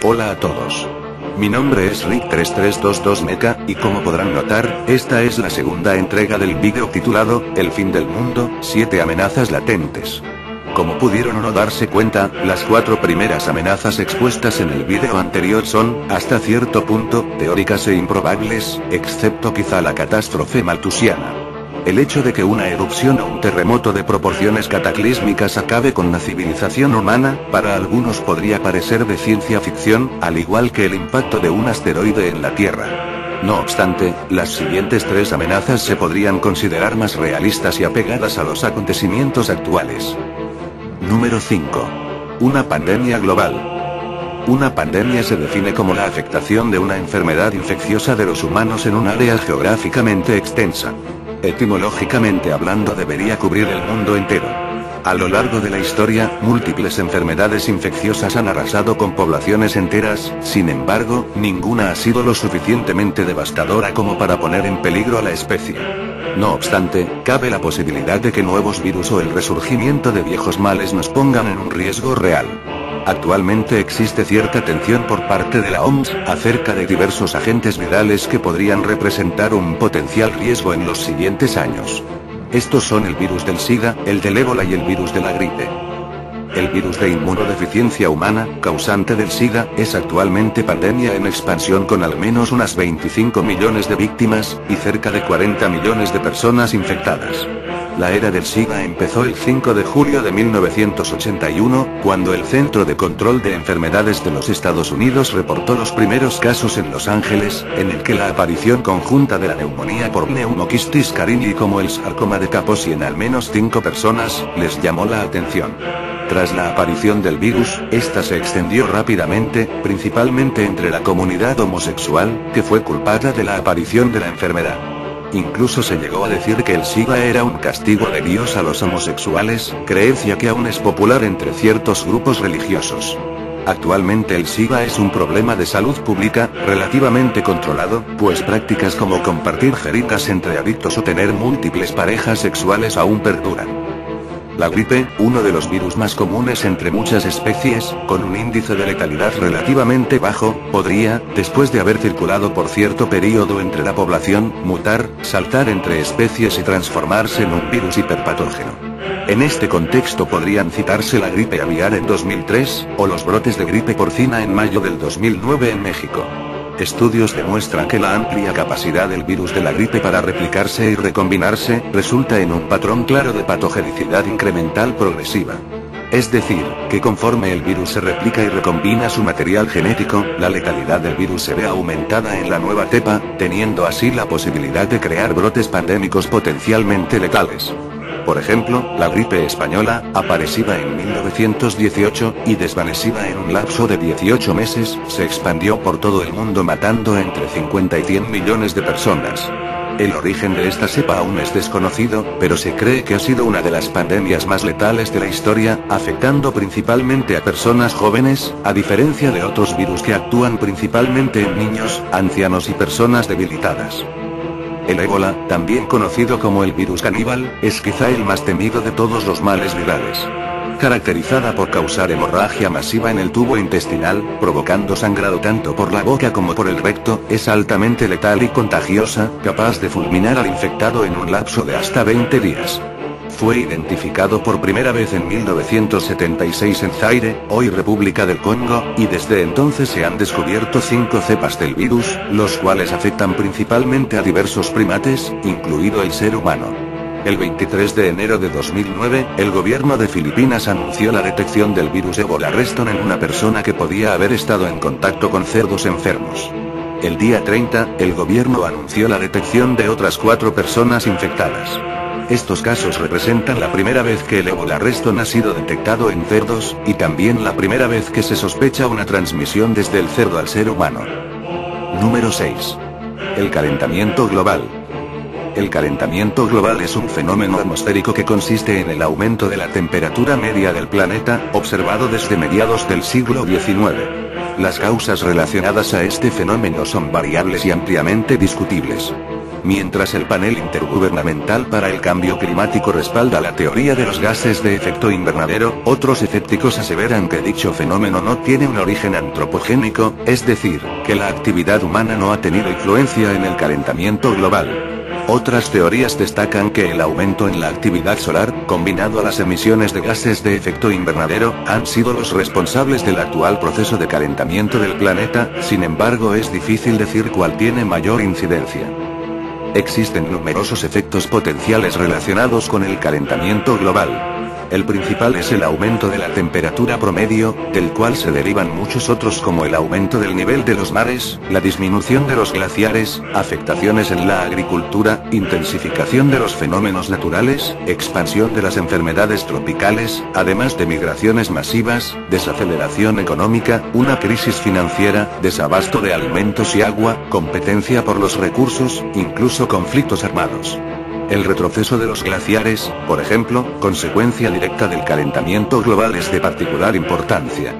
Hola a todos. Mi nombre es Rick3322 y como podrán notar, esta es la segunda entrega del vídeo titulado, El fin del mundo, 7 amenazas latentes. Como pudieron o no darse cuenta, las 4 primeras amenazas expuestas en el vídeo anterior son, hasta cierto punto, teóricas e improbables, excepto quizá la catástrofe maltusiana. El hecho de que una erupción o un terremoto de proporciones cataclísmicas acabe con la civilización humana, para algunos podría parecer de ciencia ficción, al igual que el impacto de un asteroide en la Tierra. No obstante, las siguientes 3 amenazas se podrían considerar más realistas y apegadas a los acontecimientos actuales. Número 5. Una pandemia global. Una pandemia se define como la afectación de una enfermedad infecciosa de los humanos en un área geográficamente extensa. Etimológicamente hablando debería cubrir el mundo entero. A lo largo de la historia, múltiples enfermedades infecciosas han arrasado con poblaciones enteras, sin embargo, ninguna ha sido lo suficientemente devastadora como para poner en peligro a la especie. No obstante, cabe la posibilidad de que nuevos virus o el resurgimiento de viejos males nos pongan en un riesgo real. Actualmente existe cierta tensión por parte de la OMS acerca de diversos agentes virales que podrían representar un potencial riesgo en los siguientes años. Estos son el virus del SIDA, el del ébola y el virus de la gripe. El virus de inmunodeficiencia humana, causante del SIDA, es actualmente pandemia en expansión con al menos unas 25 millones de víctimas, y cerca de 40 millones de personas infectadas. La era del SIDA empezó el 5 de julio de 1981, cuando el Centro de Control de Enfermedades de los Estados Unidos reportó los primeros casos en Los Ángeles, en el que la aparición conjunta de la neumonía por Pneumocystis carinii como el sarcoma de Kaposi en al menos 5 personas, les llamó la atención. Tras la aparición del virus, esta se extendió rápidamente, principalmente entre la comunidad homosexual, que fue culpada de la aparición de la enfermedad. Incluso se llegó a decir que el SIDA era un castigo de Dios a los homosexuales, creencia que aún es popular entre ciertos grupos religiosos. Actualmente el SIDA es un problema de salud pública, relativamente controlado, pues prácticas como compartir jeringas entre adictos o tener múltiples parejas sexuales aún perduran. La gripe, uno de los virus más comunes entre muchas especies, con un índice de letalidad relativamente bajo, podría, después de haber circulado por cierto periodo entre la población, mutar, saltar entre especies y transformarse en un virus hiperpatógeno. En este contexto podrían citarse la gripe aviar en 2003, o los brotes de gripe porcina en mayo del 2009 en México. Estudios demuestran que la amplia capacidad del virus de la gripe para replicarse y recombinarse, resulta en un patrón claro de patogenicidad incremental progresiva. Es decir, que conforme el virus se replica y recombina su material genético, la letalidad del virus se ve aumentada en la nueva cepa, teniendo así la posibilidad de crear brotes pandémicos potencialmente letales. Por ejemplo, la gripe española, aparecida en 1918, y desvanecida en un lapso de 18 meses, se expandió por todo el mundo matando entre 50 y 100 millones de personas. El origen de esta cepa aún es desconocido, pero se cree que ha sido una de las pandemias más letales de la historia, afectando principalmente a personas jóvenes, a diferencia de otros virus que actúan principalmente en niños, ancianos y personas debilitadas. El ébola, también conocido como el virus caníbal, es quizá el más temido de todos los males virales. Caracterizada por causar hemorragia masiva en el tubo intestinal, provocando sangrado tanto por la boca como por el recto, es altamente letal y contagiosa, capaz de fulminar al infectado en un lapso de hasta 20 días. Fue identificado por primera vez en 1976 en Zaire, hoy República del Congo, y desde entonces se han descubierto 5 cepas del virus, los cuales afectan principalmente a diversos primates, incluido el ser humano. El 23 de enero de 2009, el gobierno de Filipinas anunció la detección del virus Ebola Reston en una persona que podía haber estado en contacto con cerdos enfermos. El día 30, el gobierno anunció la detección de otras 4 personas infectadas. Estos casos representan la primera vez que el Ebola Reston ha sido detectado en cerdos, y también la primera vez que se sospecha una transmisión desde el cerdo al ser humano. Número 6. El calentamiento global. El calentamiento global es un fenómeno atmosférico que consiste en el aumento de la temperatura media del planeta, observado desde mediados del siglo XIX. Las causas relacionadas a este fenómeno son variables y ampliamente discutibles. Mientras el panel intergubernamental para el cambio climático respalda la teoría de los gases de efecto invernadero, otros escépticos aseveran que dicho fenómeno no tiene un origen antropogénico, es decir, que la actividad humana no ha tenido influencia en el calentamiento global. Otras teorías destacan que el aumento en la actividad solar, combinado a las emisiones de gases de efecto invernadero, han sido los responsables del actual proceso de calentamiento del planeta, sin embargo es difícil decir cuál tiene mayor incidencia. Existen numerosos efectos potenciales relacionados con el calentamiento global. El principal es el aumento de la temperatura promedio, del cual se derivan muchos otros como el aumento del nivel de los mares, la disminución de los glaciares, afectaciones en la agricultura, intensificación de los fenómenos naturales, expansión de las enfermedades tropicales, además de migraciones masivas, desaceleración económica, una crisis financiera, desabasto de alimentos y agua, competencia por los recursos, incluso conflictos armados. El retroceso de los glaciares, por ejemplo, consecuencia directa del calentamiento global, es de particular importancia.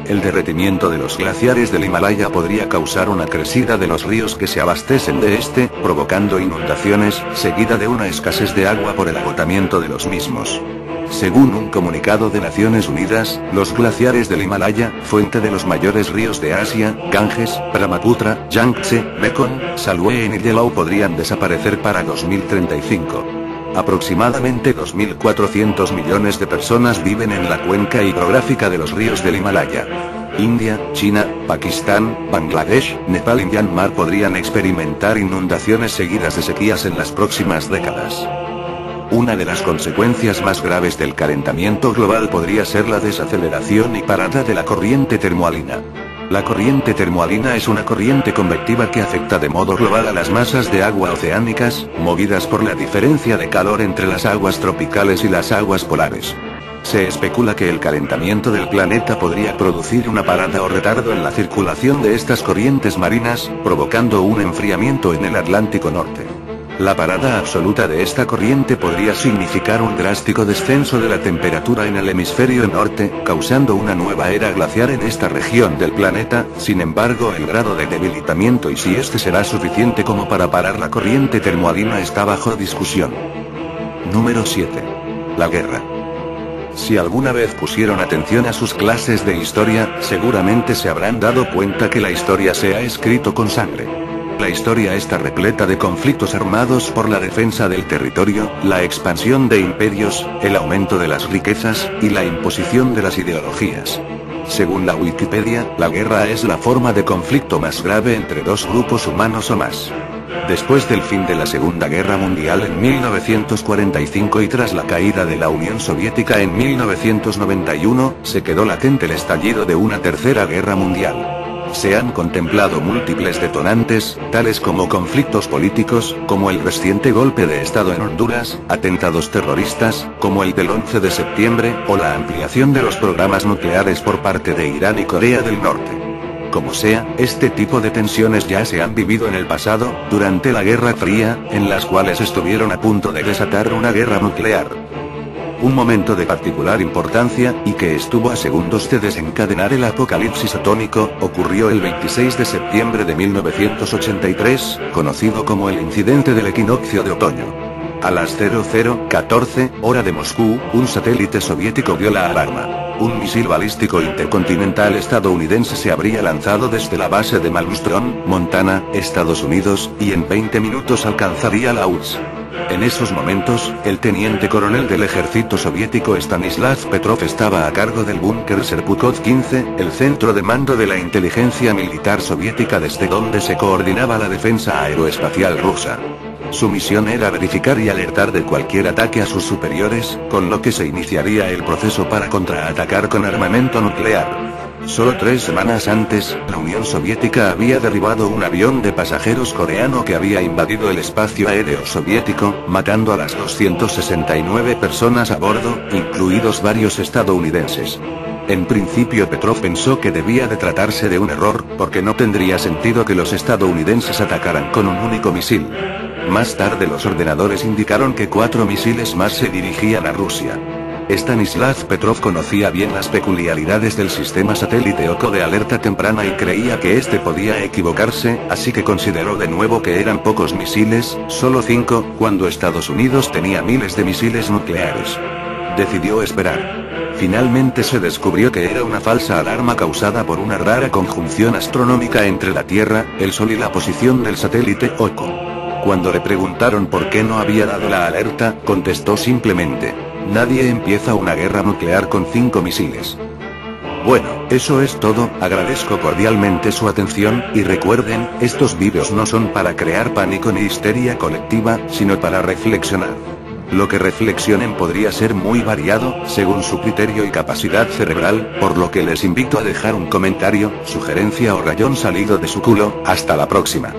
El derretimiento de los glaciares del Himalaya podría causar una crecida de los ríos que se abastecen de este, provocando inundaciones, seguida de una escasez de agua por el agotamiento de los mismos. Según un comunicado de Naciones Unidas, los glaciares del Himalaya, fuente de los mayores ríos de Asia, Ganges, Brahmaputra, Yangtze, Mekong, Salween y Yellow, podrían desaparecer para 2035. Aproximadamente 2.400 millones de personas viven en la cuenca hidrográfica de los ríos del Himalaya. India, China, Pakistán, Bangladesh, Nepal y Myanmar podrían experimentar inundaciones seguidas de sequías en las próximas décadas. Una de las consecuencias más graves del calentamiento global podría ser la desaceleración y parada de la corriente termoalina. La corriente termoalina es una corriente convectiva que afecta de modo global a las masas de agua oceánicas, movidas por la diferencia de calor entre las aguas tropicales y las aguas polares. Se especula que el calentamiento del planeta podría producir una parada o retardo en la circulación de estas corrientes marinas, provocando un enfriamiento en el Atlántico Norte. La parada absoluta de esta corriente podría significar un drástico descenso de la temperatura en el hemisferio norte, causando una nueva era glaciar en esta región del planeta. Sin embargo, el grado de debilitamiento y si este será suficiente como para parar la corriente termoalina está bajo discusión. Número 7. La guerra. Si alguna vez pusieron atención a sus clases de historia, seguramente se habrán dado cuenta que la historia se ha escrito con sangre. La historia está repleta de conflictos armados por la defensa del territorio, la expansión de imperios, el aumento de las riquezas, y la imposición de las ideologías. Según la Wikipedia, la guerra es la forma de conflicto más grave entre dos grupos humanos o más. Después del fin de la Segunda Guerra Mundial en 1945 y tras la caída de la Unión Soviética en 1991, se quedó latente el estallido de una tercera guerra mundial. Se han contemplado múltiples detonantes, tales como conflictos políticos, como el reciente golpe de Estado en Honduras, atentados terroristas, como el del 11 de septiembre, o la ampliación de los programas nucleares por parte de Irán y Corea del Norte. Como sea, este tipo de tensiones ya se han vivido en el pasado, durante la Guerra Fría, en las cuales estuvieron a punto de desatar una guerra nuclear. Un momento de particular importancia, y que estuvo a segundos de desencadenar el apocalipsis atómico, ocurrió el 26 de septiembre de 1983, conocido como el incidente del equinoccio de otoño. A las 00:14, hora de Moscú, un satélite soviético dio la alarma. Un misil balístico intercontinental estadounidense se habría lanzado desde la base de Malmstrom, Montana, Estados Unidos, y en 20 minutos alcanzaría la URSS. En esos momentos, el teniente coronel del ejército soviético Stanislav Petrov estaba a cargo del búnker Serpukhov 15, el centro de mando de la inteligencia militar soviética desde donde se coordinaba la defensa aeroespacial rusa. Su misión era verificar y alertar de cualquier ataque a sus superiores, con lo que se iniciaría el proceso para contraatacar con armamento nuclear. Solo 3 semanas antes, la Unión Soviética había derribado un avión de pasajeros coreano que había invadido el espacio aéreo soviético, matando a las 269 personas a bordo, incluidos varios estadounidenses. En principio Petrov pensó que debía de tratarse de un error, porque no tendría sentido que los estadounidenses atacaran con un único misil. Más tarde los ordenadores indicaron que 4 misiles más se dirigían a Rusia. Stanislav Petrov conocía bien las peculiaridades del sistema satélite OCO de alerta temprana y creía que este podía equivocarse, así que consideró de nuevo que eran pocos misiles, solo 5, cuando Estados Unidos tenía miles de misiles nucleares. Decidió esperar. Finalmente se descubrió que era una falsa alarma causada por una rara conjunción astronómica entre la Tierra, el Sol y la posición del satélite OCO. Cuando le preguntaron por qué no había dado la alerta, contestó simplemente: nadie empieza una guerra nuclear con 5 misiles. Bueno, eso es todo, agradezco cordialmente su atención, y recuerden, estos vídeos no son para crear pánico ni histeria colectiva, sino para reflexionar. Lo que reflexionen podría ser muy variado, según su criterio y capacidad cerebral, por lo que les invito a dejar un comentario, sugerencia o rayón salido de su culo. Hasta la próxima.